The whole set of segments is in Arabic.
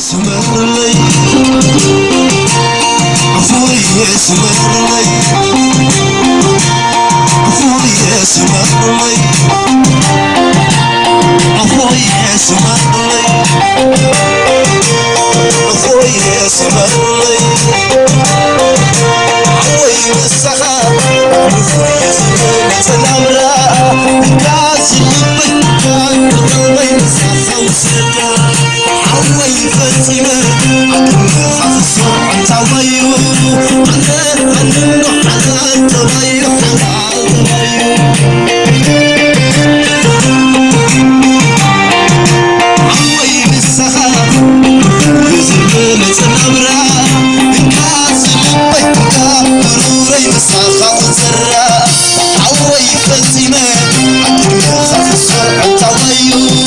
سمرلي عفوي سمرلي عفوي سمرلي عفوي سمرلي عفوي سمرلي عفوي بالسخاء عفوي سمرلي سنمرا كاسي بكان قلبي مسخة وسكا عوي فتمة عقلنا خفصو عن تضيو عنه على تضيو على تضيو عوي بالسخاء يزبل سنبرا كاسي بكا ضروري مسخة وسرا عوي فتمة عقلنا خفصو عن تضيو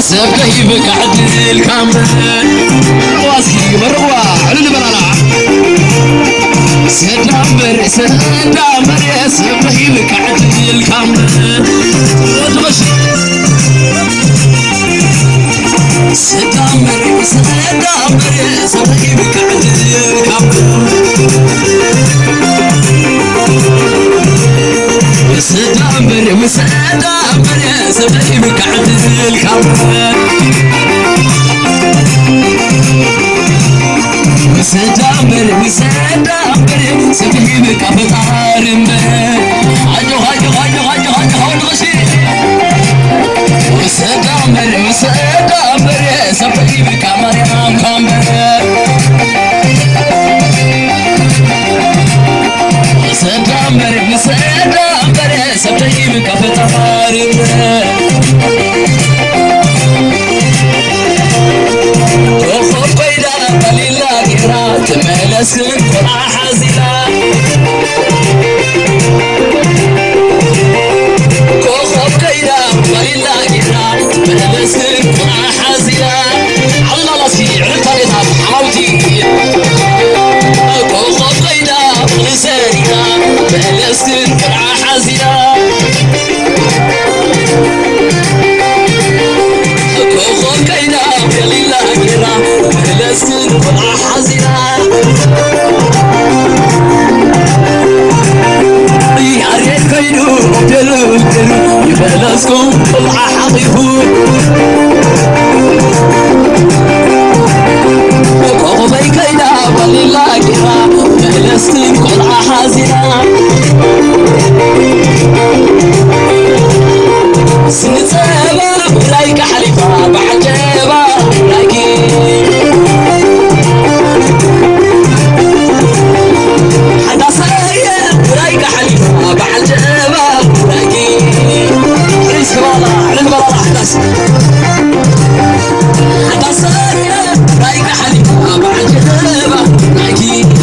سبقي بقعد الكامل واسكي مروا على البرالا سدامر يا سبقي بقعد الكامل تمشي سدامر يا سبقي بقعد الكامل سدامر يا سبقي بقعد الكامل مسدامر سبعي بكامريام كامر مسدامر سبعي بكافتاري وخوف قيدا قليلا قرات ملسك قرع حزيلا وخوف قيدا قليلا قرات ملسك قرع حزيلا الله لسي عرطانيتا حموتي وخوف قيدا لسانينا ملسك قرع حزيلا وخوف قيدا قليلا قرات ملسك قرع حزيلا ياريت كيدو دلو يبلسكم قرع حقيقو وخوفي كيدا قليلا قرات ملسك قرع حزيلا سنتابا ولايك حليفة بعجيبة ولايكي حدا سايا ولايك حليفة بعجيبة ولايكي حريس كبالا على البلالا حداس حدا سايا ولايك حليفة بعجيبة ولايكي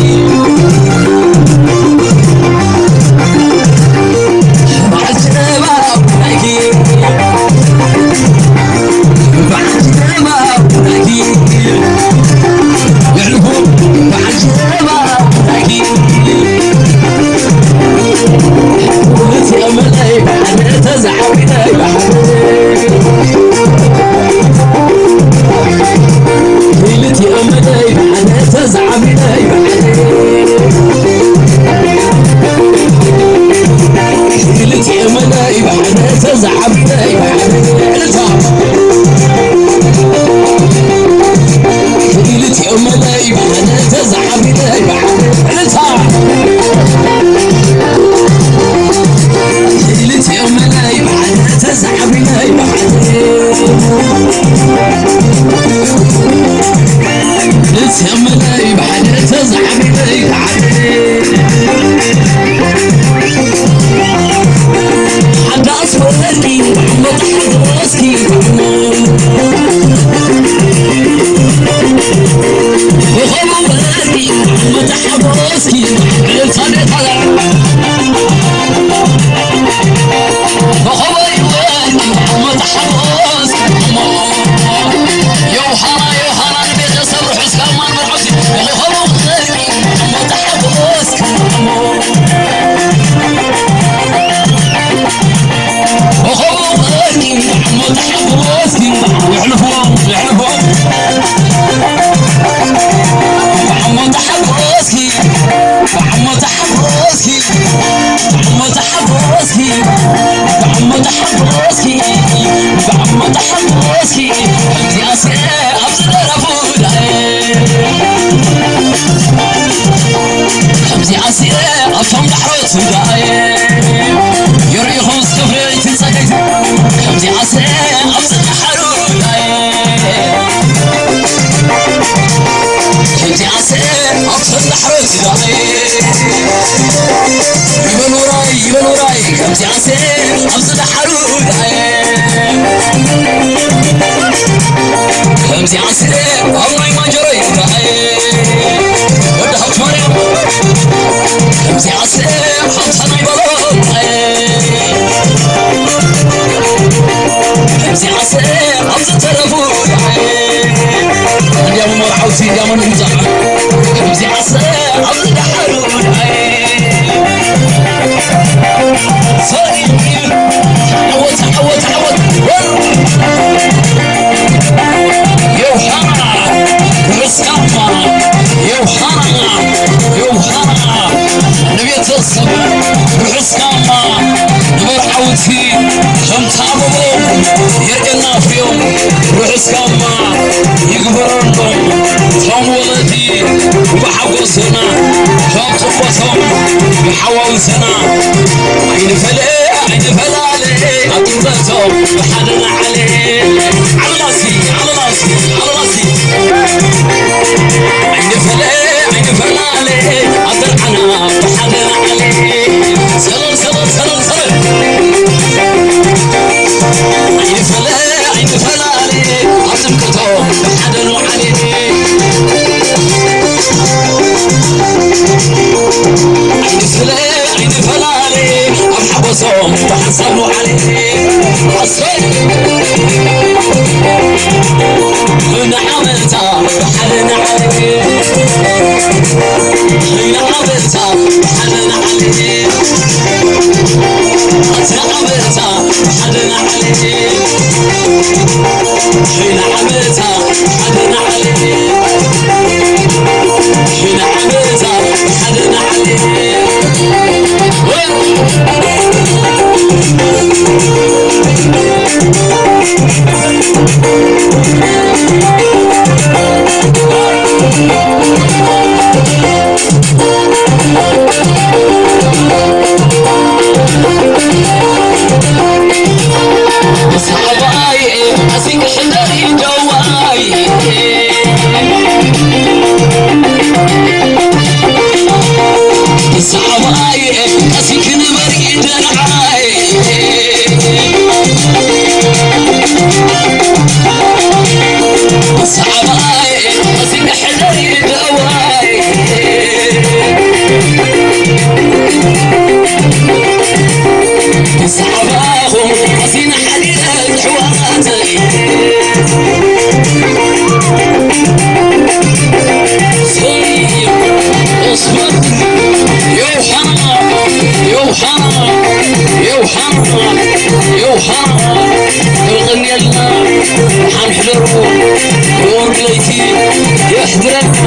خمسي عسير الله ما جريت ودها مريم خمسي عسير حطنا يبلط خمسي عسير أبز التلفون اليوم مرحوتي يا من نمزح خمسي عسير أبز الحرون صاير عوت يوحنا نبيت الصبر وحسكاما نمر عوتي خمسة عبوهم يرقنا في يوم وحسكاما يقبرنكم تمولد سمكتهم حدنوا عليه عين فلي عين فلالي أبحبسهم تحصلوا عليه عصي هنا عملتها حدنا عليه هنا عملتها حدنا عليه هنا عملتها حدنا عليه هنا عملتها حدنا عليه هنا عملتها حدنا عليه صعباي أسيك حدري جواي صعباي أسيك نبري درعاي صعباي أسيك حدري جواي صعباهم أسين حديد حواتي صيب اصبر يوحنا يوحنا يوحنا يوحنا الغني لنا حنحضروا يوم بليتي يحضرنا